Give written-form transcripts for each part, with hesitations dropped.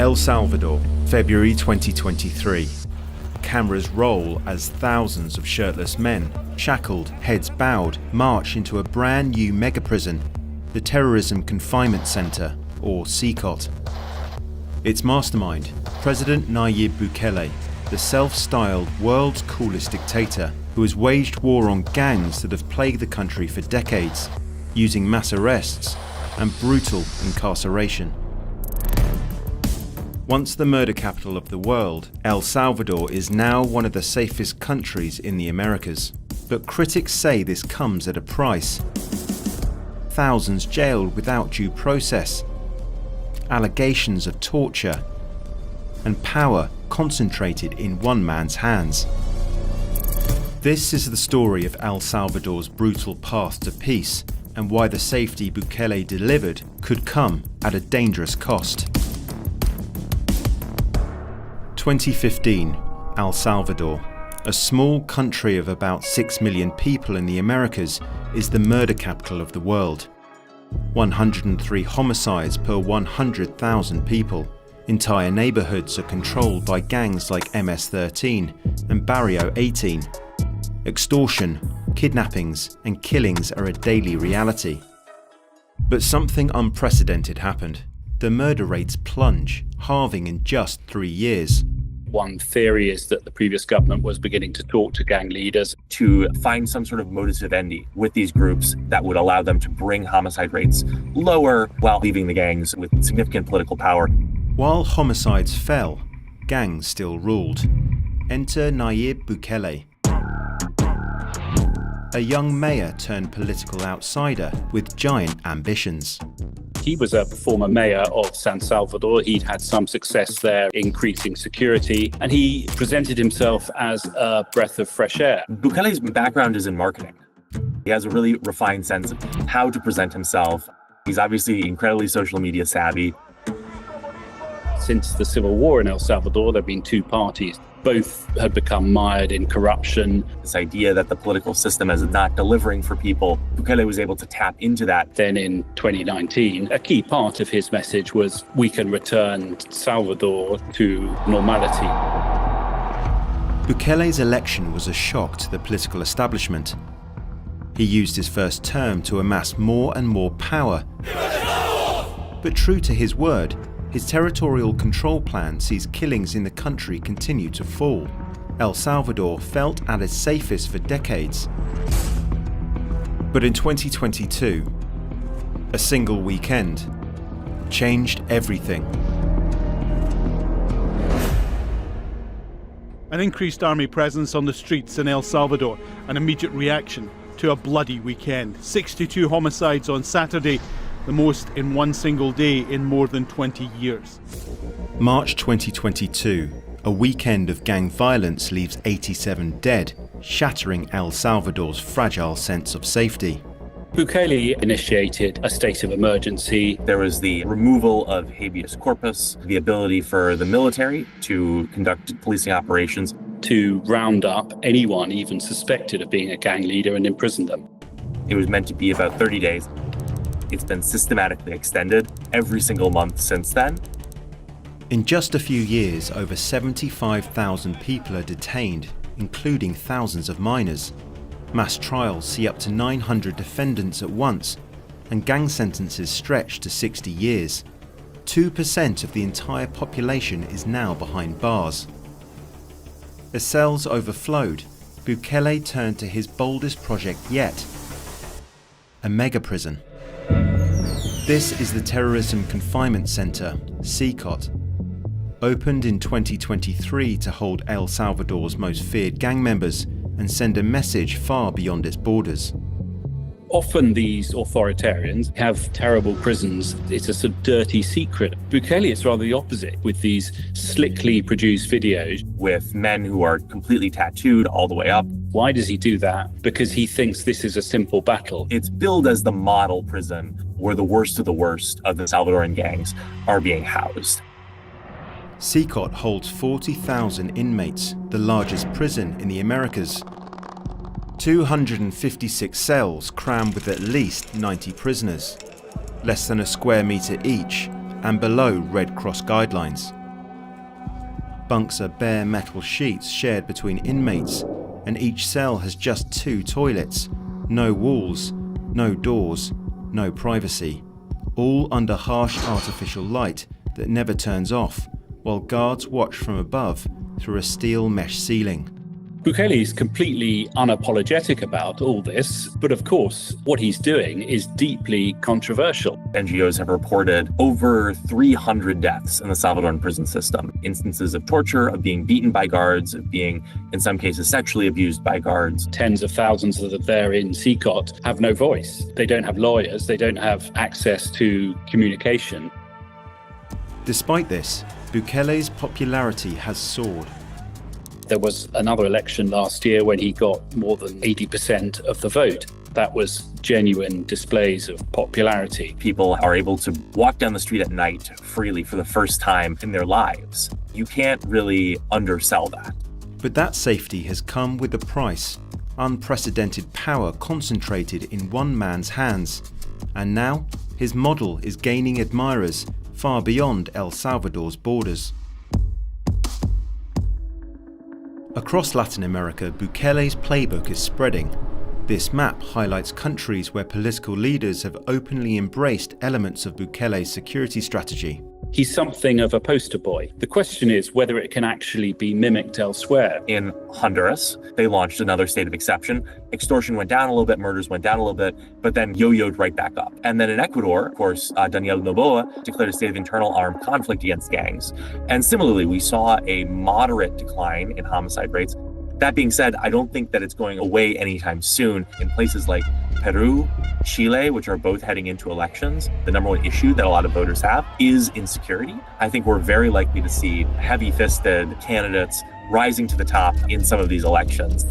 El Salvador, February 2023. Cameras roll as thousands of shirtless men, shackled, heads bowed, march into a brand new mega-prison, the Terrorism Confinement Center, or CCOT. Its mastermind, President Nayib Bukele, the self-styled world's coolest dictator who has waged war on gangs that have plagued the country for decades, using mass arrests and brutal incarceration. Once the murder capital of the world, El Salvador is now one of the safest countries in the Americas. But critics say this comes at a price. Thousands jailed without due process, allegations of torture, and power concentrated in one man's hands. This is the story of El Salvador's brutal path to peace and why the safety Bukele delivered could come at a dangerous cost. 2015, El Salvador, a small country of about 6 million people in the Americas, is the murder capital of the world. 103 homicides per 100,000 people. Entire neighborhoods are controlled by gangs like MS-13 and Barrio 18. Extortion, kidnappings, and killings are a daily reality. But something unprecedented happened. The murder rates plunge, halving in just 3 years. One theory is that the previous government was beginning to talk to gang leaders to find some sort of modus vivendi with these groups that would allow them to bring homicide rates lower while leaving the gangs with significant political power. While homicides fell, gangs still ruled. Enter Nayib Bukele, a young mayor turned political outsider with giant ambitions. He was a former mayor of San Salvador. He'd had some success there increasing security, and he presented himself as a breath of fresh air. Bukele's background is in marketing. He has a really refined sense of how to present himself. He's obviously incredibly social media savvy. Since the civil war in El Salvador, there have been two parties. Both had become mired in corruption. This idea that the political system is not delivering for people, Bukele was able to tap into that. Then in 2019, a key part of his message was, we can return Salvador to normality. Bukele's election was a shock to the political establishment. He used his first term to amass more and more power. But true to his word, his territorial control plan sees killings in the country continue to fall. El Salvador felt at its safest for decades. But in 2022, a single weekend changed everything. An increased army presence on the streets in El Salvador, an immediate reaction to a bloody weekend. 62 homicides on Saturday, the most in one single day in more than 20 years. March 2022, a weekend of gang violence leaves 87 dead, shattering El Salvador's fragile sense of safety. Bukele initiated a state of emergency. There was the removal of habeas corpus, the ability for the military to conduct policing operations, to round up anyone even suspected of being a gang leader and imprison them. It was meant to be about 30 days. It's been systematically extended every single month since then. In just a few years, over 75,000 people are detained, including thousands of minors. Mass trials see up to 900 defendants at once, and gang sentences stretch to 60 years. 2% of the entire population is now behind bars. As cells overflowed, Bukele turned to his boldest project yet, a mega-prison. This is the Terrorism Confinement Center, CCOT. Opened in 2023 to hold El Salvador's most feared gang members and send a message far beyond its borders. Often these authoritarians have terrible prisons. It's a sort of dirty secret. Bukele is rather the opposite, with these slickly produced videos. With men who are completely tattooed all the way up. Why does he do that? Because he thinks this is a simple battle. It's billed as the model prison where the worst of the Salvadoran gangs are being housed. CCOT holds 40,000 inmates, the largest prison in the Americas. 256 cells crammed with at least 90 prisoners. Less than a square metre each, and below Red Cross guidelines. Bunks are bare metal sheets shared between inmates, and each cell has just 2 toilets, no walls, no doors, no privacy, all under harsh artificial light that never turns off, while guards watch from above through a steel mesh ceiling. Bukele is completely unapologetic about all this, but of course, what he's doing is deeply controversial. NGOs have reported over 300 deaths in the Salvadoran prison system. Instances of torture, of being beaten by guards, of being, in some cases, sexually abused by guards. Tens of thousands that are there in CCOT have no voice. They don't have lawyers. They don't have access to communication. Despite this, Bukele's popularity has soared. There was another election last year when he got more than 80% of the vote. That was genuine displays of popularity. People are able to walk down the street at night freely for the first time in their lives. You can't really undersell that. But that safety has come with a price. Unprecedented power concentrated in one man's hands. And now, his model is gaining admirers far beyond El Salvador's borders. Across Latin America, Bukele's playbook is spreading. This map highlights countries where political leaders have openly embraced elements of Bukele's security strategy. He's something of a poster boy. The question is whether it can actually be mimicked elsewhere. In Honduras, they launched another state of exception. Extortion went down a little bit, murders went down a little bit, but then yo-yoed right back up. And then in Ecuador, of course, Daniel Noboa declared a state of internal armed conflict against gangs. And similarly, we saw a moderate decline in homicide rates. That being said, I don't think that it's going away anytime soon. In places like Peru, Chile, which are both heading into elections, the number one issue that a lot of voters have is insecurity. I think we're very likely to see heavy-fisted candidates rising to the top in some of these elections.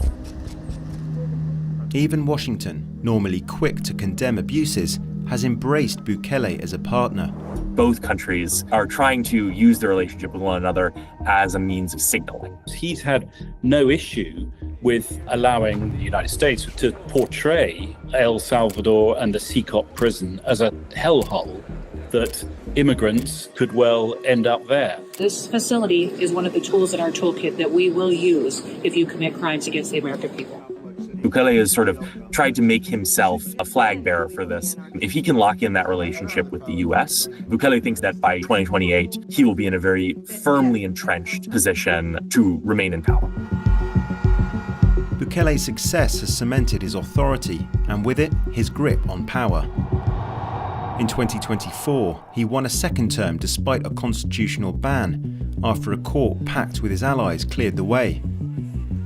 Even Washington, normally quick to condemn abuses, has embraced Bukele as a partner. Both countries are trying to use their relationship with one another as a means of signaling. He's had no issue with allowing the United States to portray El Salvador and the CCOT prison as a hellhole, that immigrants could well end up there. This facility is one of the tools in our toolkit that we will use if you commit crimes against the American people. Bukele has sort of tried to make himself a flag bearer for this. If he can lock in that relationship with the US, Bukele thinks that by 2028, he will be in a very firmly entrenched position to remain in power. Bukele's success has cemented his authority, and with it, his grip on power. In 2024, he won a second term despite a constitutional ban, after a court packed with his allies cleared the way.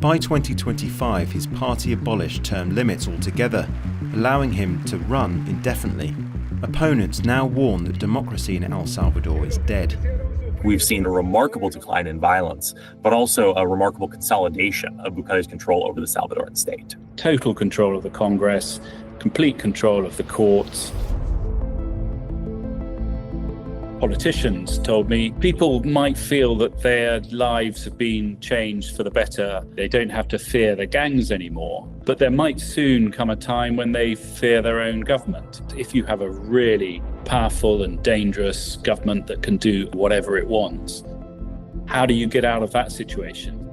By 2025, his party abolished term limits altogether, allowing him to run indefinitely. Opponents now warn that democracy in El Salvador is dead. We've seen a remarkable decline in violence, but also a remarkable consolidation of Bukele's control over the Salvadoran state. Total control of the Congress, complete control of the courts. Politicians told me people might feel that their lives have been changed for the better. They don't have to fear the gangs anymore. But there might soon come a time when they fear their own government. If you have a really powerful and dangerous government that can do whatever it wants, how do you get out of that situation?